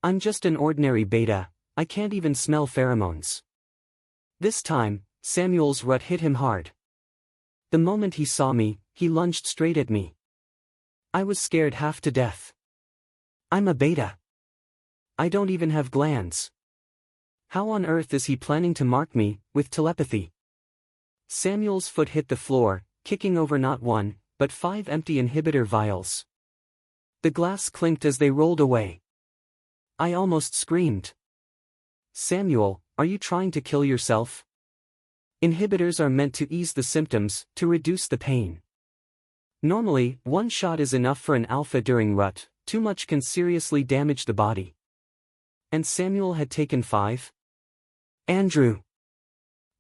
I'm just an ordinary beta, I can't even smell pheromones. This time, Samuel's rut hit him hard. The moment he saw me, he lunged straight at me. I was scared half to death. I'm a beta. I don't even have glands. How on earth is he planning to mark me, with telepathy? Samuel's foot hit the floor, kicking over not one, but 5 empty inhibitor vials. The glass clinked as they rolled away. I almost screamed. Samuel, are you trying to kill yourself? Inhibitors are meant to ease the symptoms, to reduce the pain. Normally, 1 shot is enough for an alpha during rut, too much can seriously damage the body. And Samuel had taken 5? Andrew.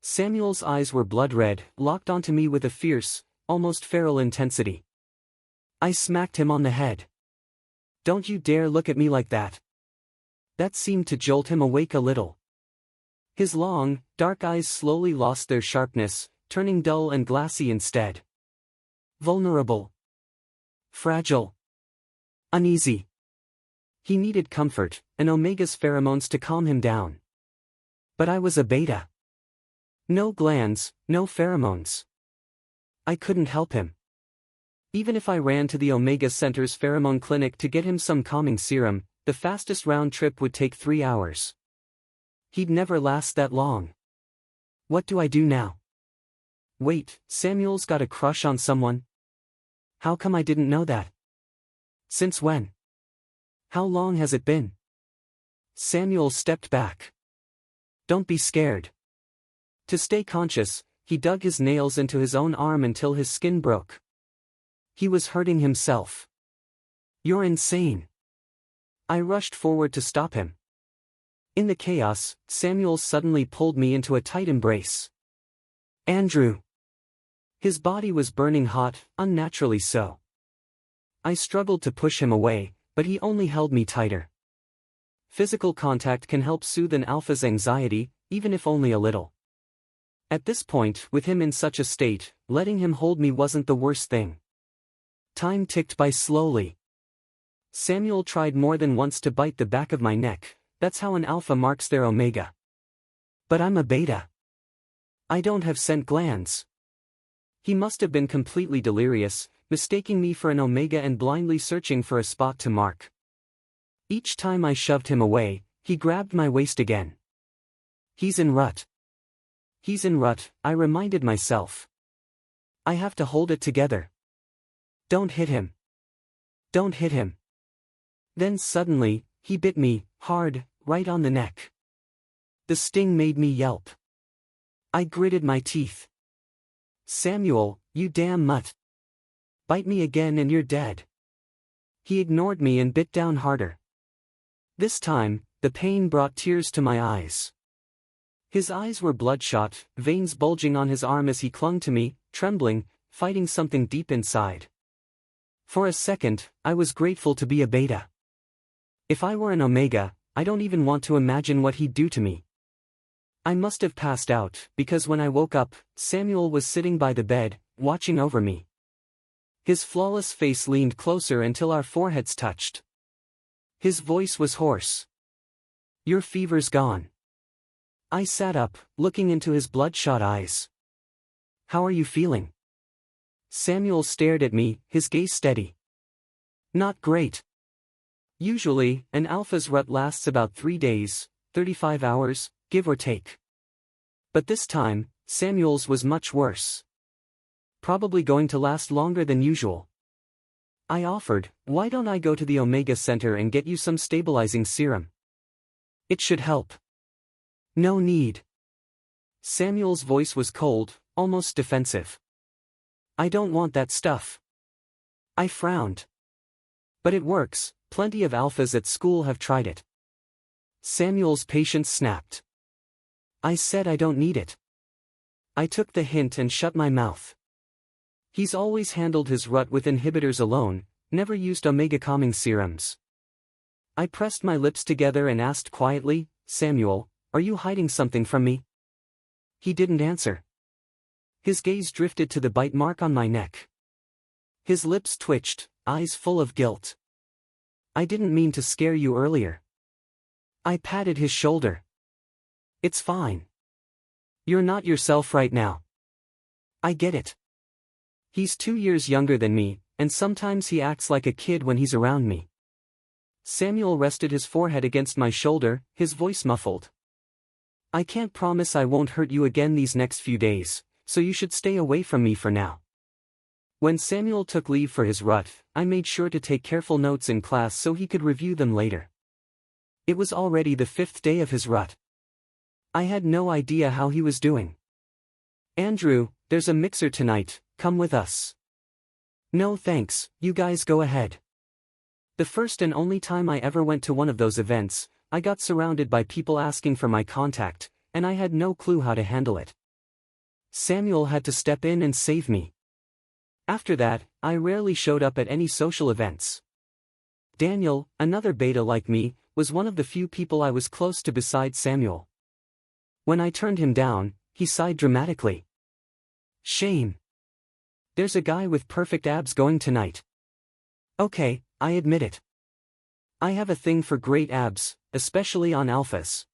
Samuel's eyes were blood red, locked onto me with a fierce, almost feral intensity. I smacked him on the head. Don't you dare look at me like that. That seemed to jolt him awake a little. His long, dark eyes slowly lost their sharpness, turning dull and glassy instead. Vulnerable. Fragile. Uneasy. He needed comfort, and Omega's pheromones to calm him down. But I was a beta. No glands, no pheromones. I couldn't help him. Even if I ran to the Omega Center's pheromone clinic to get him some calming serum, the fastest round trip would take 3 hours. He'd never last that long. What do I do now? Wait, Samuel's got a crush on someone? How come I didn't know that? Since when? How long has it been? Samuel stepped back. Don't be scared. To stay conscious, he dug his nails into his own arm until his skin broke. He was hurting himself. You're insane. I rushed forward to stop him. In the chaos, Samuel suddenly pulled me into a tight embrace. Andrew. His body was burning hot, unnaturally so. I struggled to push him away, but he only held me tighter. Physical contact can help soothe an alpha's anxiety, even if only a little. At this point, with him in such a state, letting him hold me wasn't the worst thing. Time ticked by slowly. Samuel tried more than once to bite the back of my neck, that's how an alpha marks their omega. But I'm a beta. I don't have scent glands. He must have been completely delirious, mistaking me for an omega and blindly searching for a spot to mark. Each time I shoved him away, he grabbed my waist again. He's in rut. He's in rut, I reminded myself. I have to hold it together. Don't hit him. Don't hit him. Then suddenly, he bit me, hard, right on the neck. The sting made me yelp. I gritted my teeth. Samuel, you damn mutt. Bite me again and you're dead. He ignored me and bit down harder. This time, the pain brought tears to my eyes. His eyes were bloodshot, veins bulging on his arm as he clung to me, trembling, fighting something deep inside. For a second, I was grateful to be a beta. If I were an omega, I don't even want to imagine what he'd do to me. I must have passed out, because when I woke up, Samuel was sitting by the bed, watching over me. His flawless face leaned closer until our foreheads touched. His voice was hoarse. Your fever's gone. I sat up, looking into his bloodshot eyes. How are you feeling? Samuel stared at me, his gaze steady. Not great. Usually, an alpha's rut lasts about 3 days, 35 hours, give or take. But this time, Samuel's was much worse. Probably going to last longer than usual. I offered, why don't I go to the Omega Center and get you some stabilizing serum? It should help. No need. Samuel's voice was cold, almost defensive. I don't want that stuff. I frowned. But it works, plenty of alphas at school have tried it. Samuel's patience snapped. I said I don't need it. I took the hint and shut my mouth. He's always handled his rut with inhibitors alone, never used omega calming serums. I pressed my lips together and asked quietly, Samuel, are you hiding something from me? He didn't answer. His gaze drifted to the bite mark on my neck. His lips twitched, eyes full of guilt. I didn't mean to scare you earlier. I patted his shoulder. It's fine. You're not yourself right now. I get it. He's 2 years younger than me, and sometimes he acts like a kid when he's around me. Samuel rested his forehead against my shoulder, his voice muffled. I can't promise I won't hurt you again these next few days, so you should stay away from me for now. When Samuel took leave for his rut, I made sure to take careful notes in class so he could review them later. It was already the 5th day of his rut. I had no idea how he was doing. Andrew, there's a mixer tonight, come with us. No thanks, you guys go ahead. The first and only time I ever went to one of those events, I got surrounded by people asking for my contact, and I had no clue how to handle it. Samuel had to step in and save me. After that, I rarely showed up at any social events. Daniel, another beta like me, was one of the few people I was close to besides Samuel. When I turned him down, he sighed dramatically. Shame. There's a guy with perfect abs going tonight. Okay, I admit it. I have a thing for great abs, especially on alphas.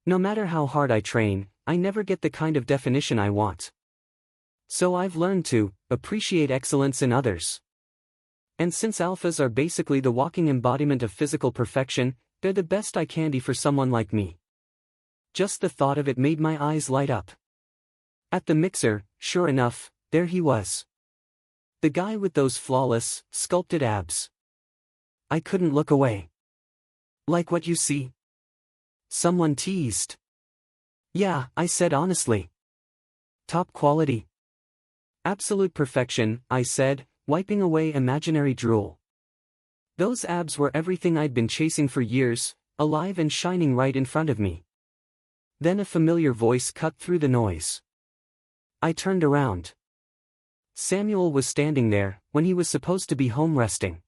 No matter how hard I train, I never get the kind of definition I want. So I've learned to appreciate excellence in others. And since alphas are basically the walking embodiment of physical perfection, they're the best eye candy for someone like me. Just the thought of it made my eyes light up. At the mixer, sure enough, there he was. The guy with those flawless, sculpted abs. I couldn't look away. Like what you see? Someone teased. Yeah, I said honestly. Top quality. Absolute perfection, I said, wiping away imaginary drool. Those abs were everything I'd been chasing for years, alive and shining right in front of me. Then a familiar voice cut through the noise. I turned around. Samuel was standing there, when he was supposed to be home resting.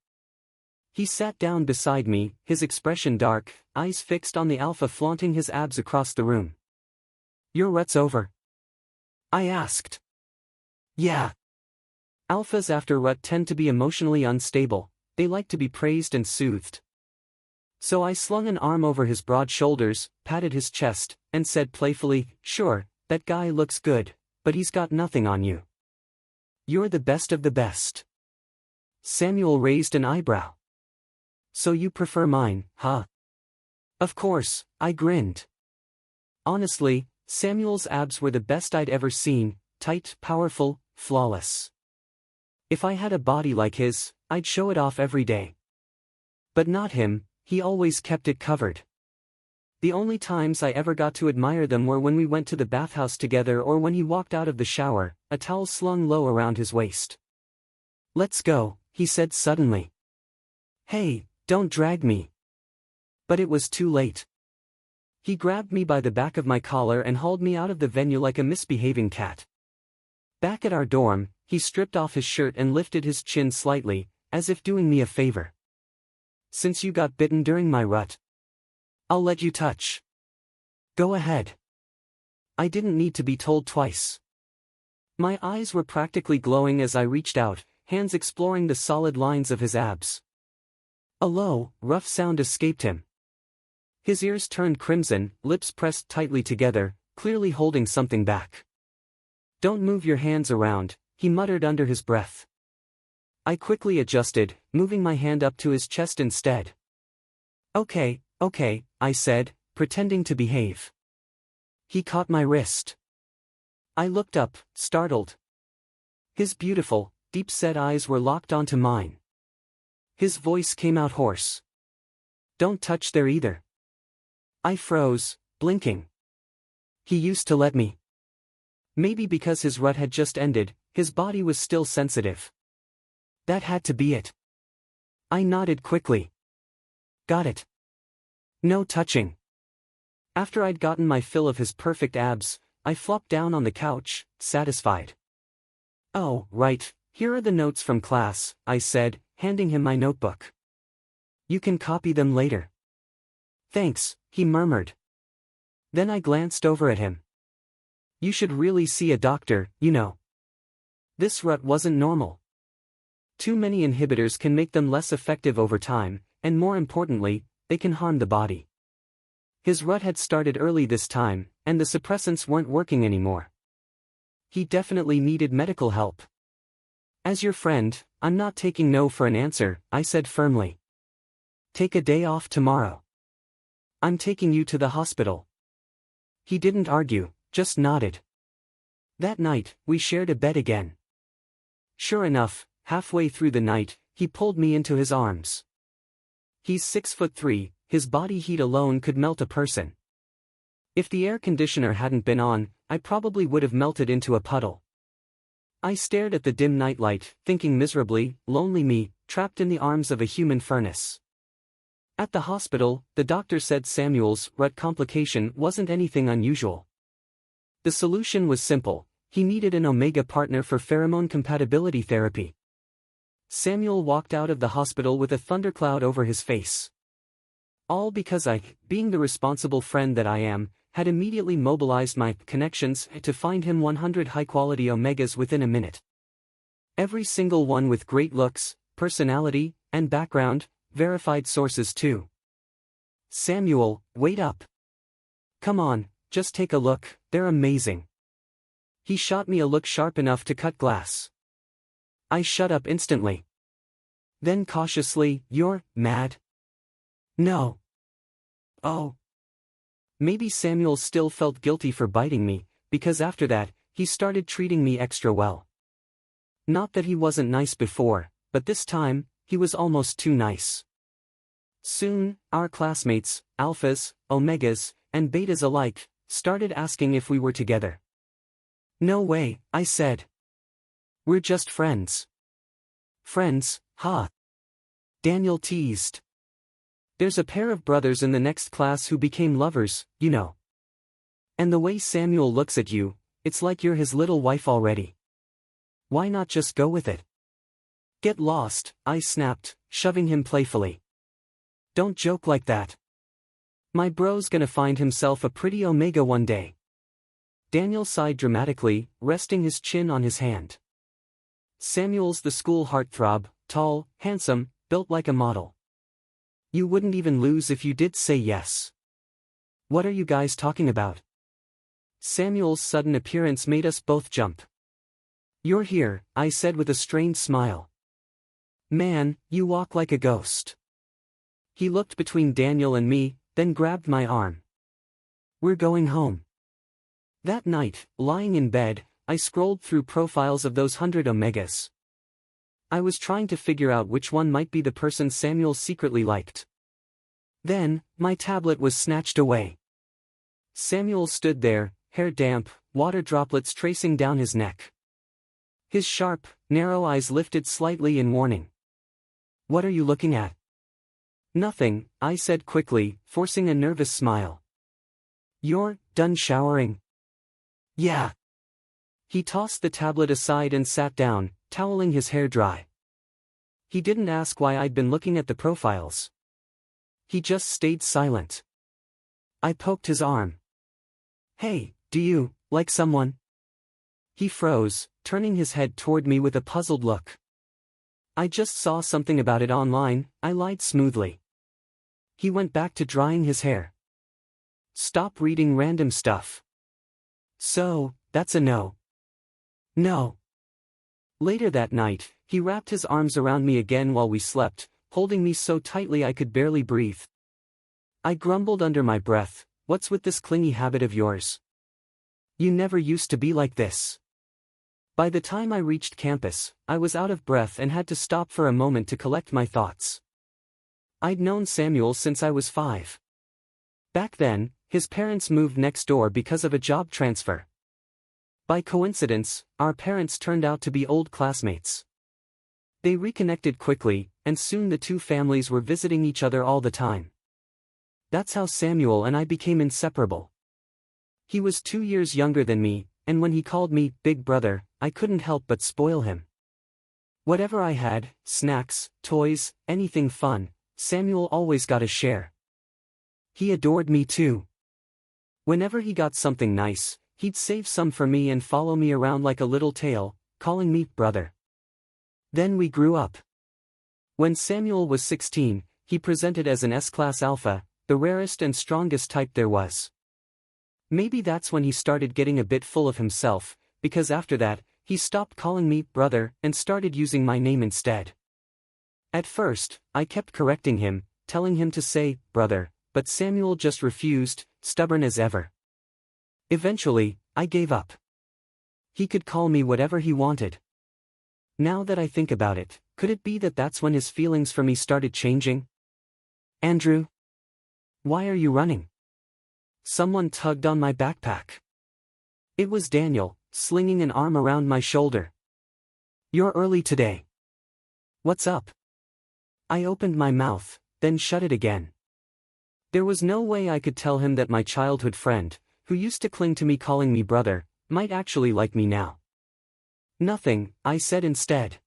He sat down beside me, his expression dark, eyes fixed on the alpha flaunting his abs across the room. Your rut's over? I asked. Yeah. Alphas after rut tend to be emotionally unstable, they like to be praised and soothed. So I slung an arm over his broad shoulders, patted his chest, and said playfully, sure, that guy looks good, but he's got nothing on you. You're the best of the best. Samuel raised an eyebrow. So you prefer mine, huh? Of course, I grinned. Honestly, Samuel's abs were the best I'd ever seen, tight, powerful, flawless. If I had a body like his, I'd show it off every day. But not him, he always kept it covered. The only times I ever got to admire them were when we went to the bathhouse together or when he walked out of the shower, a towel slung low around his waist. Let's go, he said suddenly. Hey, don't drag me. But it was too late. He grabbed me by the back of my collar and hauled me out of the venue like a misbehaving cat. Back at our dorm, he stripped off his shirt and lifted his chin slightly, as if doing me a favor. Since you got bitten during my rut, I'll let you touch. Go ahead. I didn't need to be told twice. My eyes were practically glowing as I reached out, hands exploring the solid lines of his abs. A low, rough sound escaped him. His ears turned crimson, lips pressed tightly together, clearly holding something back. Don't move your hands around, he muttered under his breath. I quickly adjusted, moving my hand up to his chest instead. Okay, I said, pretending to behave. He caught my wrist. I looked up, startled. His beautiful, deep-set eyes were locked onto mine. His voice came out hoarse. Don't touch there either. I froze, blinking. He used to let me. Maybe because his rut had just ended, his body was still sensitive. That had to be it. I nodded quickly. Got it. No touching. After I'd gotten my fill of his perfect abs, I flopped down on the couch, satisfied. Oh, right, here are the notes from class, I said, handing him my notebook. You can copy them later. Thanks, he murmured. Then I glanced over at him. You should really see a doctor, you know. This rut wasn't normal. Too many inhibitors can make them less effective over time, and more importantly, they can harm the body. His rut had started early this time, and the suppressants weren't working anymore. He definitely needed medical help. As your friend, I'm not taking no for an answer, I said firmly. Take a day off tomorrow. I'm taking you to the hospital. He didn't argue, just nodded. That night, we shared a bed again. Sure enough, halfway through the night, he pulled me into his arms. He's 6'3", his body heat alone could melt a person. If the air conditioner hadn't been on, I probably would have melted into a puddle. I stared at the dim nightlight, thinking miserably, lonely me, trapped in the arms of a human furnace. At the hospital, the doctor said Samuel's rut complication wasn't anything unusual. The solution was simple: he needed an omega partner for pheromone compatibility therapy. Samuel walked out of the hospital with a thundercloud over his face. All because I, being the responsible friend that I am, had immediately mobilized my connections to find him 100 high-quality omegas within a minute. Every single one with great looks, personality, and background, verified sources too. Samuel, wait up. Come on, just take a look, they're amazing. He shot me a look sharp enough to cut glass. I shut up instantly. Then cautiously, you're mad? No. Oh. Maybe Samuel still felt guilty for biting me, because after that, he started treating me extra well. Not that he wasn't nice before, but this time, he was almost too nice. Soon, our classmates, alphas, omegas, and betas alike, started asking if we were together. No way, I said. We're just friends. Friends, huh? Daniel teased. There's a pair of brothers in the next class who became lovers, you know. And the way Samuel looks at you, it's like you're his little wife already. Why not just go with it? Get lost, I snapped, shoving him playfully. Don't joke like that. My bro's gonna find himself a pretty omega one day. Daniel sighed dramatically, resting his chin on his hand. Samuel's the school heartthrob, tall, handsome, built like a model. You wouldn't even lose if you did say yes. What are you guys talking about? Samuel's sudden appearance made us both jump. You're here, I said with a strained smile. Man, you walk like a ghost. He looked between Daniel and me, then grabbed my arm. We're going home. That night, lying in bed, I scrolled through profiles of those 100 omegas. I was trying to figure out which one might be the person Samuel secretly liked. Then, my tablet was snatched away. Samuel stood there, hair damp, water droplets tracing down his neck. His sharp, narrow eyes lifted slightly in warning. What are you looking at? Nothing, I said quickly, forcing a nervous smile. You're done showering? Yeah. He tossed the tablet aside and sat down, toweling his hair dry. He didn't ask why I'd been looking at the profiles. He just stayed silent. I poked his arm. Hey, do you like someone? He froze, turning his head toward me with a puzzled look. I just saw something about it online, I lied smoothly. He went back to drying his hair. Stop reading random stuff. So, that's a no. No. Later that night, he wrapped his arms around me again while we slept, holding me so tightly I could barely breathe. I grumbled under my breath, what's with this clingy habit of yours? You never used to be like this. By the time I reached campus, I was out of breath and had to stop for a moment to collect my thoughts. I'd known Samuel since I was 5. Back then, his parents moved next door because of a job transfer. By coincidence, our parents turned out to be old classmates. They reconnected quickly, and soon the two families were visiting each other all the time. That's how Samuel and I became inseparable. He was 2 years younger than me, and when he called me Big Brother, I couldn't help but spoil him. Whatever I had, snacks, toys, anything fun, Samuel always got a share. He adored me too. Whenever he got something nice, he'd save some for me and follow me around like a little tail, calling me brother. Then we grew up. When Samuel was 16, he presented as an S-class alpha, the rarest and strongest type there was. Maybe that's when he started getting a bit full of himself, because after that, he stopped calling me brother and started using my name instead. At first, I kept correcting him, telling him to say brother, but Samuel just refused, stubborn as ever. Eventually, I gave up. He could call me whatever he wanted. Now that I think about it, could it be that that's when his feelings for me started changing? Andrew? Why are you running? Someone tugged on my backpack. It was Daniel, slinging an arm around my shoulder. You're early today. What's up? I opened my mouth, then shut it again. There was no way I could tell him that my childhood friend, who used to cling to me calling me brother, might actually like me now. Nothing, I said instead.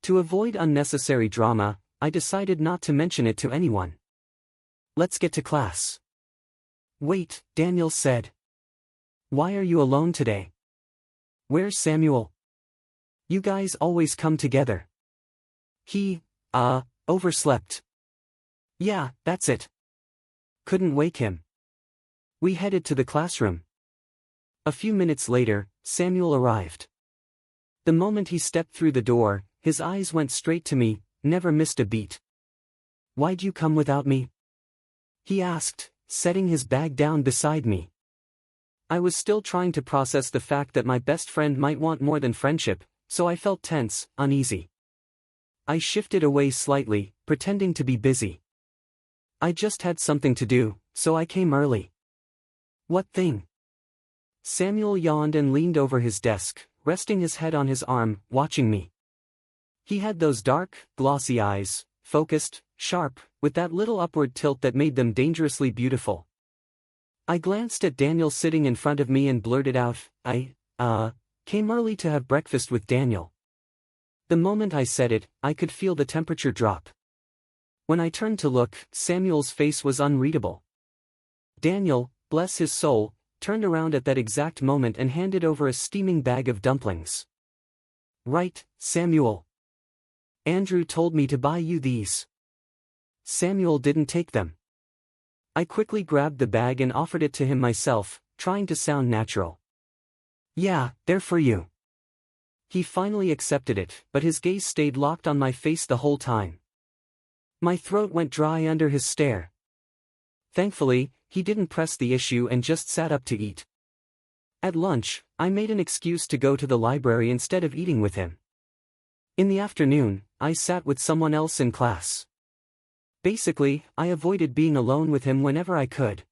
To avoid unnecessary drama, I decided not to mention it to anyone. Let's get to class. Wait, Daniel said. Why are you alone today? Where's Samuel? You guys always come together. He, overslept. Yeah, that's it. Couldn't wake him. We headed to the classroom. A few minutes later, Samuel arrived. The moment he stepped through the door, his eyes went straight to me, never missed a beat. Why'd you come without me? He asked, setting his bag down beside me. I was still trying to process the fact that my best friend might want more than friendship, so I felt tense, uneasy. I shifted away slightly, pretending to be busy. I just had something to do, so I came early. What thing? Samuel yawned and leaned over his desk, resting his head on his arm, watching me. He had those dark, glossy eyes, focused, sharp, with that little upward tilt that made them dangerously beautiful. I glanced at Daniel sitting in front of me and blurted out, I came early to have breakfast with Daniel. The moment I said it, I could feel the temperature drop. When I turned to look, Samuel's face was unreadable. Daniel, bless his soul, turned around at that exact moment and handed over a steaming bag of dumplings. Right, Samuel. Andrew told me to buy you these. Samuel didn't take them. I quickly grabbed the bag and offered it to him myself, trying to sound natural. Yeah, they're for you. He finally accepted it, but his gaze stayed locked on my face the whole time. My throat went dry under his stare. Thankfully, he didn't press the issue and just sat up to eat. At lunch, I made an excuse to go to the library instead of eating with him. In the afternoon, I sat with someone else in class. Basically, I avoided being alone with him whenever I could.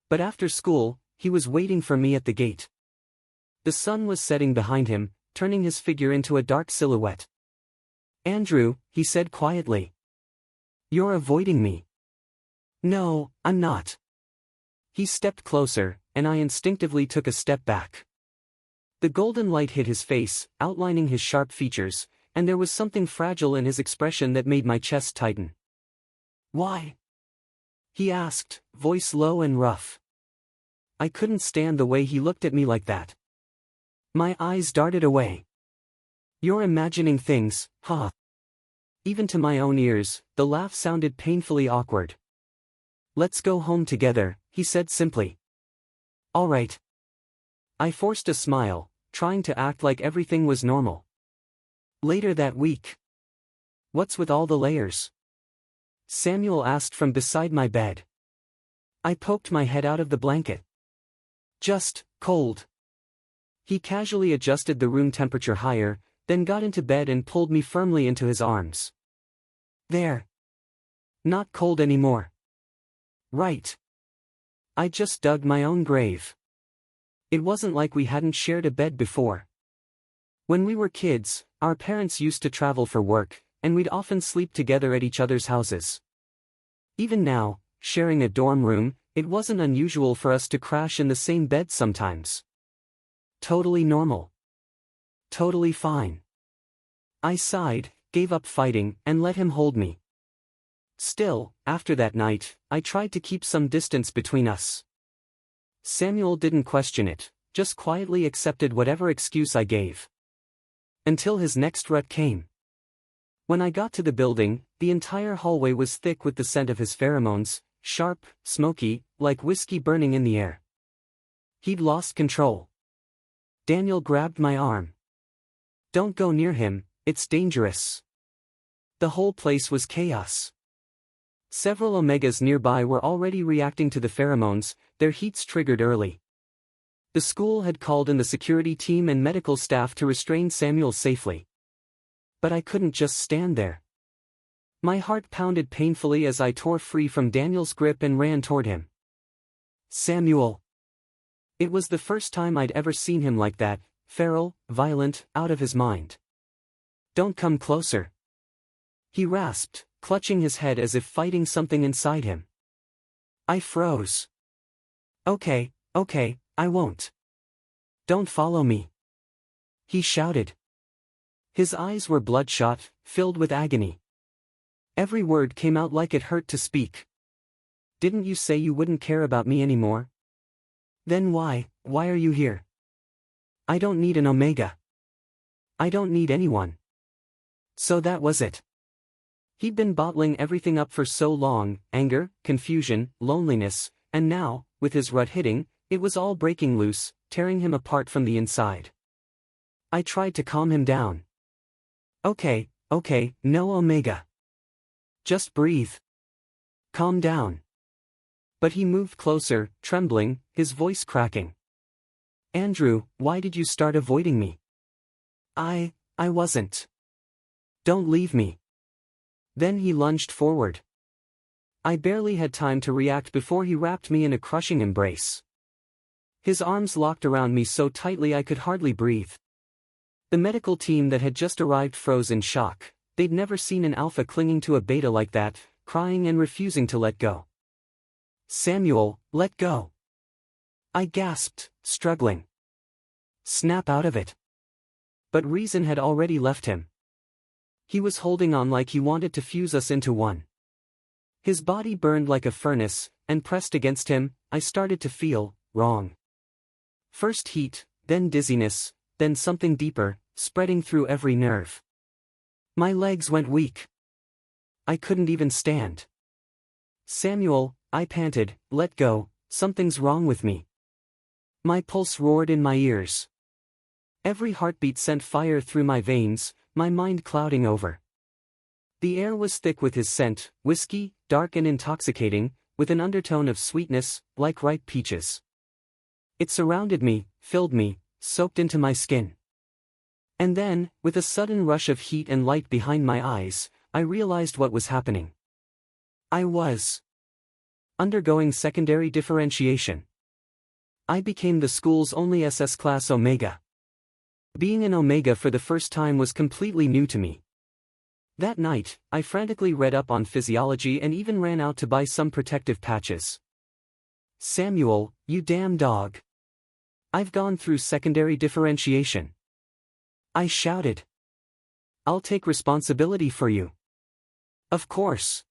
But after school, he was waiting for me at the gate. The sun was setting behind him, turning his figure into a dark silhouette. Andrew, he said quietly. You're avoiding me. No, I'm not. He stepped closer, and I instinctively took a step back. The golden light hit his face, outlining his sharp features, and there was something fragile in his expression that made my chest tighten. Why? He asked, voice low and rough. I couldn't stand the way he looked at me like that. My eyes darted away. You're imagining things, huh? Even to my own ears, the laugh sounded painfully awkward. Let's go home together, he said simply. All right. I forced a smile, trying to act like everything was normal. Later that week. What's with all the layers? Samuel asked from beside my bed. I poked my head out of the blanket. Just cold. He casually adjusted the room temperature higher, then got into bed and pulled me firmly into his arms. There. Not cold anymore. Right. I just dug my own grave. It wasn't like we hadn't shared a bed before. When we were kids, our parents used to travel for work, and we'd often sleep together at each other's houses. Even now, sharing a dorm room, it wasn't unusual for us to crash in the same bed sometimes. Totally normal. Totally fine. I sighed, gave up fighting, and let him hold me. Still, after that night, I tried to keep some distance between us. Samuel didn't question it, just quietly accepted whatever excuse I gave. Until his next rut came. When I got to the building, the entire hallway was thick with the scent of his pheromones, sharp, smoky, like whiskey burning in the air. He'd lost control. Daniel grabbed my arm. "Don't go near him, it's dangerous." The whole place was chaos. Several omegas nearby were already reacting to the pheromones, their heats triggered early. The school had called in the security team and medical staff to restrain Samuel safely. But I couldn't just stand there. My heart pounded painfully as I tore free from Daniel's grip and ran toward him. "Samuel!" It was the first time I'd ever seen him like that, feral, violent, out of his mind. "Don't come closer," he rasped, clutching his head as if fighting something inside him. I froze. Okay, I won't." "Don't follow me," he shouted. His eyes were bloodshot, filled with agony. Every word came out like it hurt to speak. "Didn't you say you wouldn't care about me anymore? Then why are you here? I don't need an omega. I don't need anyone." So that was it. He'd been bottling everything up for so long, anger, confusion, loneliness, and now, with his rut hitting, it was all breaking loose, tearing him apart from the inside. I tried to calm him down. Okay, no omega. Just breathe. Calm down." But he moved closer, trembling, his voice cracking. "Andrew, why did you start avoiding me?" I wasn't." "Don't leave me." Then he lunged forward. I barely had time to react before he wrapped me in a crushing embrace. His arms locked around me so tightly I could hardly breathe. The medical team that had just arrived froze in shock. They'd never seen an alpha clinging to a beta like that, crying and refusing to let go. "Samuel, let go!" I gasped, struggling. "Snap out of it." But reason had already left him. He was holding on like he wanted to fuse us into one. His body burned like a furnace, and pressed against him, I started to feel wrong. First heat, then dizziness, then something deeper, spreading through every nerve. My legs went weak. I couldn't even stand. "Samuel," I panted, "let go, something's wrong with me." My pulse roared in my ears. Every heartbeat sent fire through my veins, my mind clouding over. The air was thick with his scent, whiskey, dark and intoxicating, with an undertone of sweetness, like ripe peaches. It surrounded me, filled me, soaked into my skin. And then, with a sudden rush of heat and light behind my eyes, I realized what was happening. I was undergoing secondary differentiation. I became the school's only SS class Omega. Being an Omega for the first time was completely new to me. That night, I frantically read up on physiology and even ran out to buy some protective patches. "Samuel, you damn dog. I've gone through secondary differentiation," I shouted. "I'll take responsibility for you." "Of course.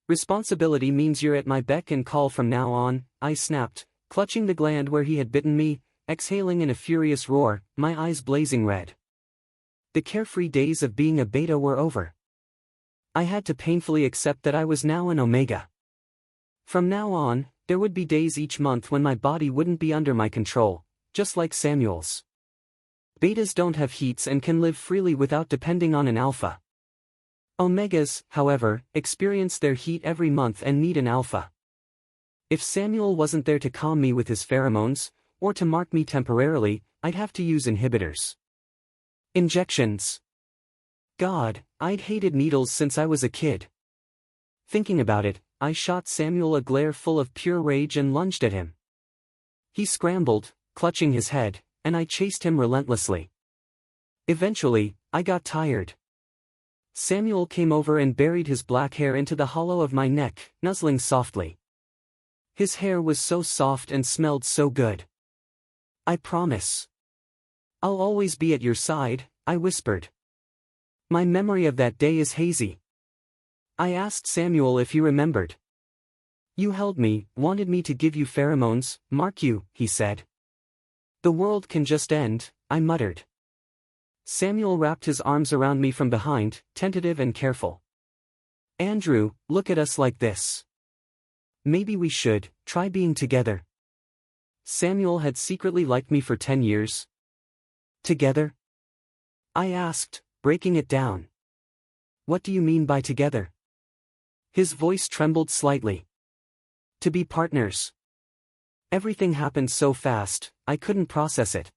Responsibility means you're at my beck and call from now on," I snapped, clutching the gland where he had bitten me, exhaling in a furious roar, my eyes blazing red. The carefree days of being a beta were over. I had to painfully accept that I was now an omega. From now on, there would be days each month when my body wouldn't be under my control, just like Samuel's. Betas don't have heats and can live freely without depending on an alpha. Omegas, however, experience their heat every month and need an alpha. If Samuel wasn't there to calm me with his pheromones, or to mark me temporarily, I'd have to use inhibitors. Injections. God, I'd hated needles since I was a kid. Thinking about it, I shot Samuel a glare full of pure rage and lunged at him. He scrambled, clutching his head, and I chased him relentlessly. Eventually, I got tired. Samuel came over and buried his black hair into the hollow of my neck, nuzzling softly. His hair was so soft and smelled so good. "I promise. I'll always be at your side," I whispered. My memory of that day is hazy. I asked Samuel if he remembered. "You held me, wanted me to give you pheromones, mark you," he said. "The world can just end," I muttered. Samuel wrapped his arms around me from behind, tentative and careful. "Andrew, look at us like this. Maybe we should try being together. Samuel had secretly liked me for 10 years. Together? I asked, breaking it down. What do you mean by together? His voice trembled slightly. To be partners. Everything happened so fast, I couldn't process it.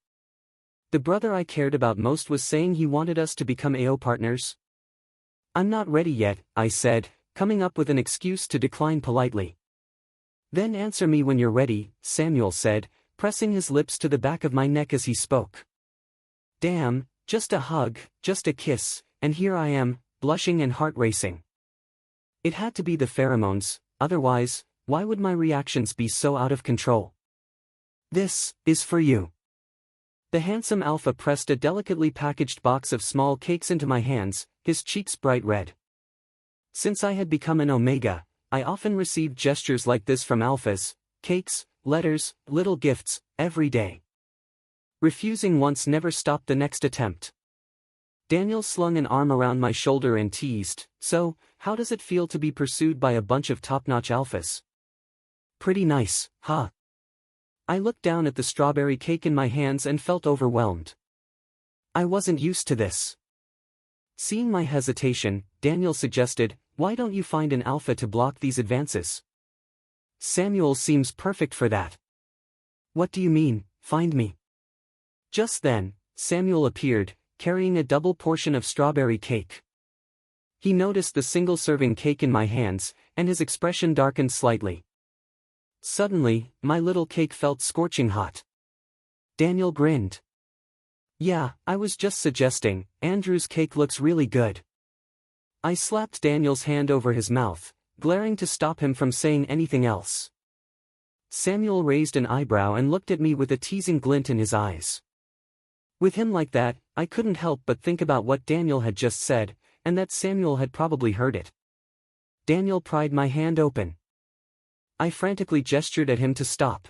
The brother I cared about most was saying he wanted us to become AO partners. I'm not ready yet, I said, coming up with an excuse to decline politely. Then answer me when you're ready, Samuel said, pressing his lips to the back of my neck as he spoke. Damn, just a hug, just a kiss, and here I am, blushing and heart racing. It had to be the pheromones, otherwise, why would my reactions be so out of control? This is for you. The handsome alpha pressed a delicately packaged box of small cakes into my hands, his cheeks bright red. Since I had become an omega, I often received gestures like this from alphas: cakes, letters, little gifts, every day. Refusing once never stopped the next attempt. Daniel slung an arm around my shoulder and teased, "So, how does it feel to be pursued by a bunch of top-notch alphas?" Pretty nice, huh? I looked down at the strawberry cake in my hands and felt overwhelmed. I wasn't used to this. Seeing my hesitation, Daniel suggested, "Why don't you find an alpha to block these advances? Samuel seems perfect for that." What do you mean, find me? Just then, Samuel appeared, carrying a double portion of strawberry cake. He noticed the single-serving cake in my hands, and his expression darkened slightly. Suddenly, my little cake felt scorching hot. Daniel grinned. "Yeah, I was just suggesting, Andrew's cake looks really good." I slapped Daniel's hand over his mouth, glaring to stop him from saying anything else. Samuel raised an eyebrow and looked at me with a teasing glint in his eyes. With him like that, I couldn't help but think about what Daniel had just said, and that Samuel had probably heard it. Daniel pried my hand open. I frantically gestured at him to stop.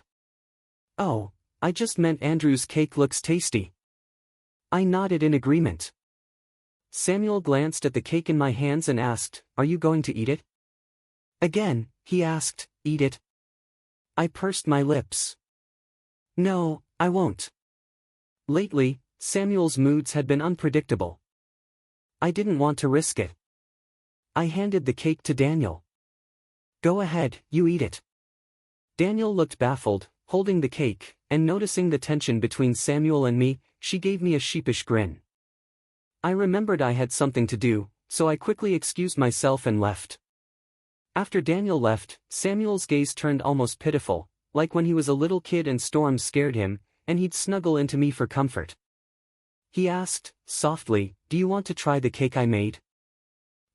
"Oh, I just meant Andrew's cake looks tasty." I nodded in agreement. Samuel glanced at the cake in my hands and asked, "Are you going to eat it?" Again, he asked, "Eat it?" I pursed my lips. "No, I won't." Lately, Samuel's moods had been unpredictable. I didn't want to risk it. I handed the cake to Daniel. "Go ahead, you eat it." Daniel looked baffled, holding the cake, and noticing the tension between Samuel and me, she gave me a sheepish grin. I remembered I had something to do, so I quickly excused myself and left. After Daniel left, Samuel's gaze turned almost pitiful, like when he was a little kid and storms scared him, and he'd snuggle into me for comfort. He asked, softly, "Do you want to try the cake I made?"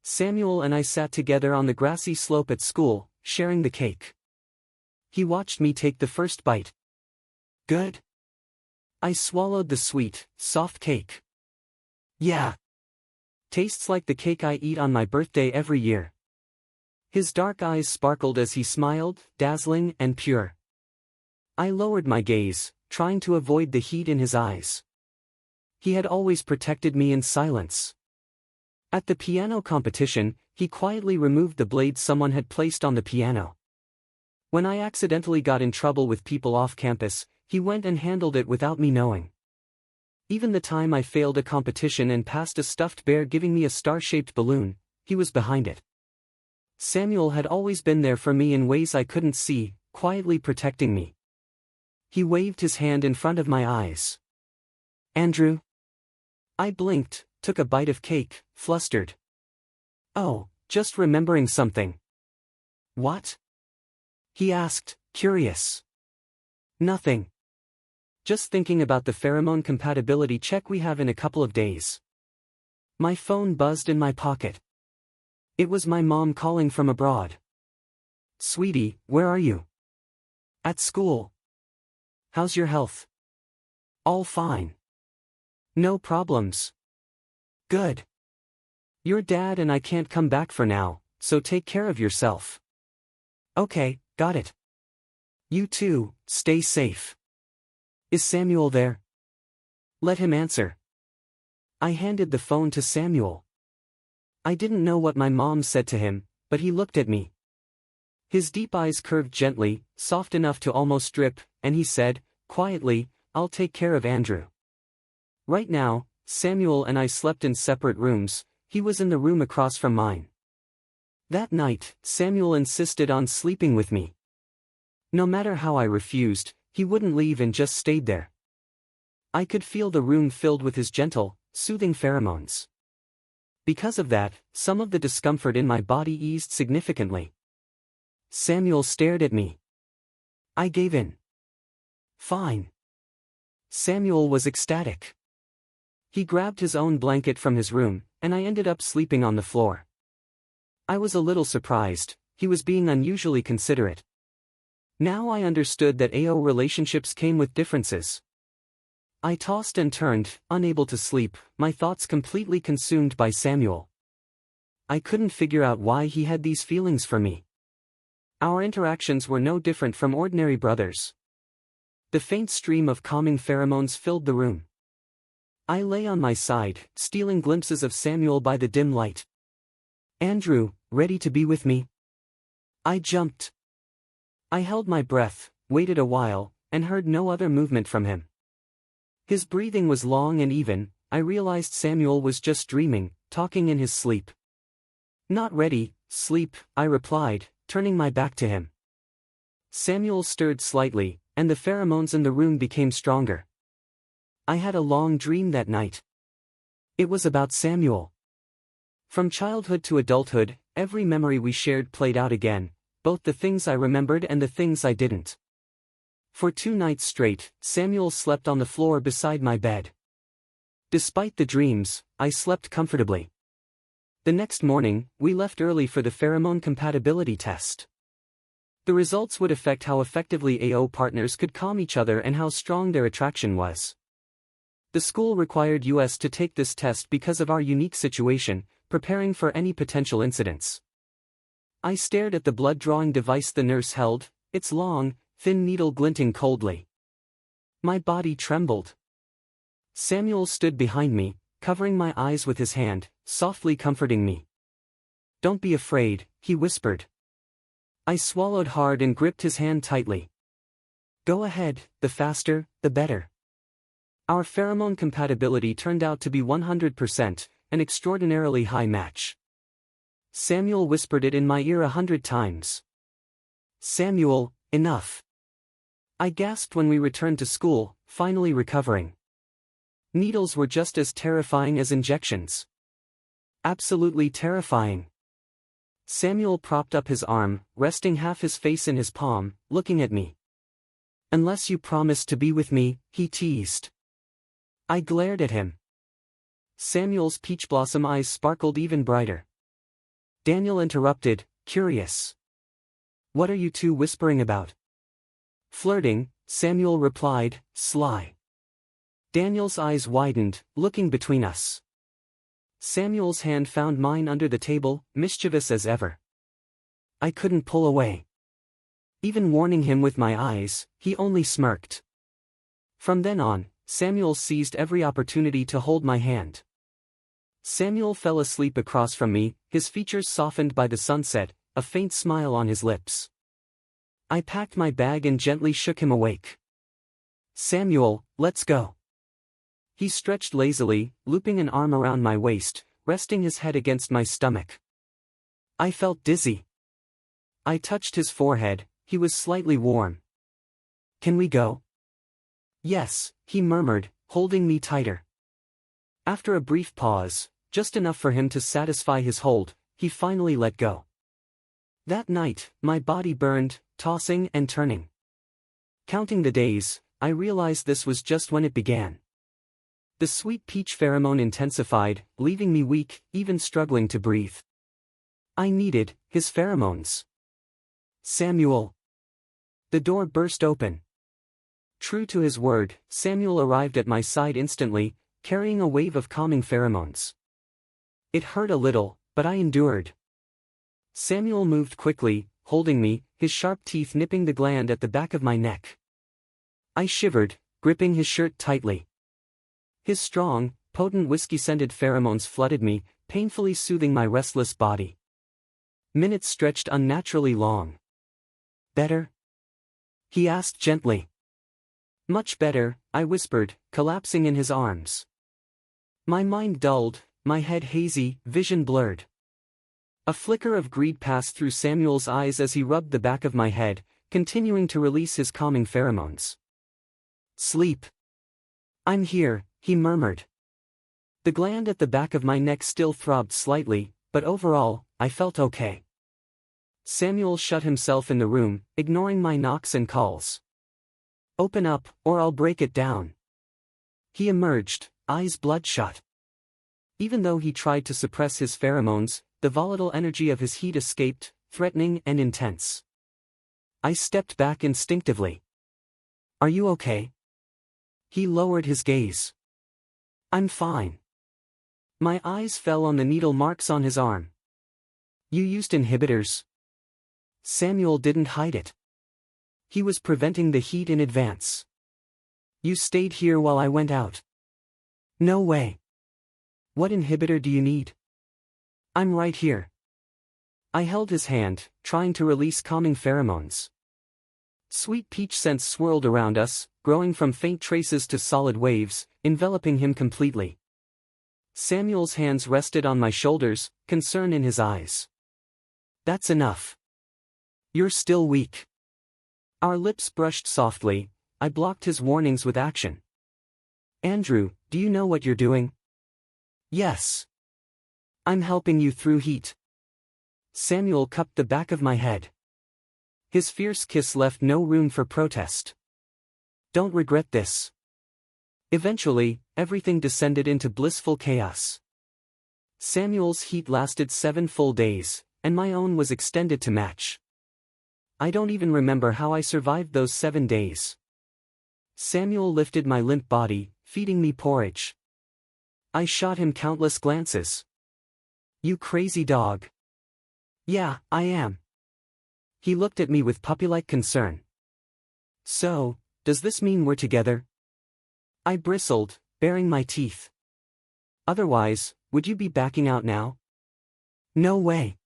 Samuel and I sat together on the grassy slope at school, sharing the cake. He watched me take the first bite. "Good?" I swallowed the sweet, soft cake. "Yeah. Tastes like the cake I eat on my birthday every year." His dark eyes sparkled as he smiled, dazzling and pure. I lowered my gaze, trying to avoid the heat in his eyes. He had always protected me in silence. At the piano competition, he quietly removed the blade someone had placed on the piano. When I accidentally got in trouble with people off campus, he went and handled it without me knowing. Even the time I failed a competition and passed a stuffed bear giving me a star-shaped balloon, he was behind it. Samuel had always been there for me in ways I couldn't see, quietly protecting me. He waved his hand in front of my eyes. "Andrew?" I blinked, took a bite of cake, flustered. "Oh, just remembering something." "What?" he asked, curious. "Nothing. Just thinking about the pheromone compatibility check we have in a couple of days." My phone buzzed in my pocket. It was my mom calling from abroad. "Sweetie, where are you?" "At school." "How's your health?" "All fine. No problems." "Good. Your dad and I can't come back for now, so take care of yourself." "Okay, got it. You too, stay safe." "Is Samuel there?" "Let him answer." I handed the phone to Samuel. I didn't know what my mom said to him, but he looked at me. His deep eyes curved gently, soft enough to almost drip, and he said, quietly, "I'll take care of Andrew." Right now, Samuel and I slept in separate rooms. He was in the room across from mine. That night, Samuel insisted on sleeping with me. No matter how I refused, he wouldn't leave and just stayed there. I could feel the room filled with his gentle, soothing pheromones. Because of that, some of the discomfort in my body eased significantly. Samuel stared at me. I gave in. Fine. Samuel was ecstatic. He grabbed his own blanket from his room, and I ended up sleeping on the floor. I was a little surprised. He was being unusually considerate. Now I understood that AO relationships came with differences. I tossed and turned, unable to sleep, my thoughts completely consumed by Samuel. I couldn't figure out why he had these feelings for me. Our interactions were no different from ordinary brothers. The faint stream of calming pheromones filled the room. I lay on my side, stealing glimpses of Samuel by the dim light. "Andrew, ready to be with me?" I jumped. I held my breath, waited a while, and heard no other movement from him. His breathing was long and even. I realized Samuel was just dreaming, talking in his sleep. "Not ready, sleep," I replied, turning my back to him. Samuel stirred slightly, and the pheromones in the room became stronger. I had a long dream that night. It was about Samuel. From childhood to adulthood, every memory we shared played out again, both the things I remembered and the things I didn't. For 2 nights straight, Samuel slept on the floor beside my bed. Despite the dreams, I slept comfortably. The next morning, we left early for the pheromone compatibility test. The results would affect how effectively AO partners could calm each other and how strong their attraction was. The school required us to take this test because of our unique situation, preparing for any potential incidents. I stared at the blood-drawing device the nurse held, its long, thin needle glinting coldly. My body trembled. Samuel stood behind me, covering my eyes with his hand, softly comforting me. "Don't be afraid," he whispered. I swallowed hard and gripped his hand tightly. "Go ahead, the faster, the better." Our pheromone compatibility turned out to be 100%, an extraordinarily high match. Samuel whispered it in my ear 100 times. "Samuel, enough." I gasped when we returned to school, finally recovering. Needles were just as terrifying as injections. Absolutely terrifying. Samuel propped up his arm, resting half his face in his palm, looking at me. "Unless you promise to be with me," he teased. I glared at him. Samuel's peach blossom eyes sparkled even brighter. Daniel interrupted, curious. "What are you two whispering about?" "Flirting," Samuel replied, sly. Daniel's eyes widened, looking between us. Samuel's hand found mine under the table, mischievous as ever. I couldn't pull away. Even warning him with my eyes, he only smirked. From then on, Samuel seized every opportunity to hold my hand. Samuel fell asleep across from me, his features softened by the sunset, a faint smile on his lips. I packed my bag and gently shook him awake. "Samuel, let's go." He stretched lazily, looping an arm around my waist, resting his head against my stomach. I felt dizzy. I touched his forehead, he was slightly warm. "Can we go?" "Yes," he murmured, holding me tighter. After a brief pause, just enough for him to satisfy his hold, he finally let go. That night, my body burned, tossing and turning. Counting the days, I realized this was just when it began. The sweet peach pheromone intensified, leaving me weak, even struggling to breathe. I needed his pheromones. "Samuel." The door burst open. True to his word, Samuel arrived at my side instantly, carrying a wave of calming pheromones. It hurt a little, but I endured. Samuel moved quickly, holding me, his sharp teeth nipping the gland at the back of my neck. I shivered, gripping his shirt tightly. His strong, potent whiskey-scented pheromones flooded me, painfully soothing my restless body. Minutes stretched unnaturally long. Better? He asked gently. Much better, I whispered, collapsing in his arms. My mind dulled, my head hazy, vision blurred. A flicker of greed passed through Samuel's eyes as he rubbed the back of my head, continuing to release his calming pheromones. Sleep. I'm here, he murmured. The gland at the back of my neck still throbbed slightly, but overall, I felt okay. Samuel shut himself in the room, ignoring my knocks and calls. Open up, or I'll break it down. He emerged, eyes bloodshot. Even though he tried to suppress his pheromones, the volatile energy of his heat escaped, threatening and intense. I stepped back instinctively. Are you okay? He lowered his gaze. I'm fine. My eyes fell on the needle marks on his arm. You used inhibitors. Samuel didn't hide it. He was preventing the heat in advance. You stayed here while I went out. No way. What inhibitor do you need? I'm right here. I held his hand, trying to release calming pheromones. Sweet peach scents swirled around us, growing from faint traces to solid waves, enveloping him completely. Samuel's hands rested on my shoulders, concern in his eyes. That's enough. You're still weak. Our lips brushed softly, I blocked his warnings with action. Andrew, do you know what you're doing? Yes. I'm helping you through heat. Samuel cupped the back of my head. His fierce kiss left no room for protest. Don't regret this. Eventually, everything descended into blissful chaos. Samuel's heat lasted 7 full days, and my own was extended to match. I don't even remember how I survived those 7 days. Samuel lifted my limp body, feeding me porridge. I shot him countless glances. You crazy dog. Yeah, I am. He looked at me with puppy-like concern. So, does this mean we're together? I bristled, baring my teeth. Otherwise, would you be backing out now? No way.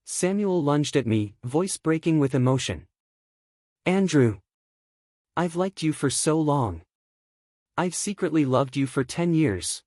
Samuel lunged at me, voice breaking with emotion. Andrew. I've liked you for so long. I've secretly loved you for 10 years.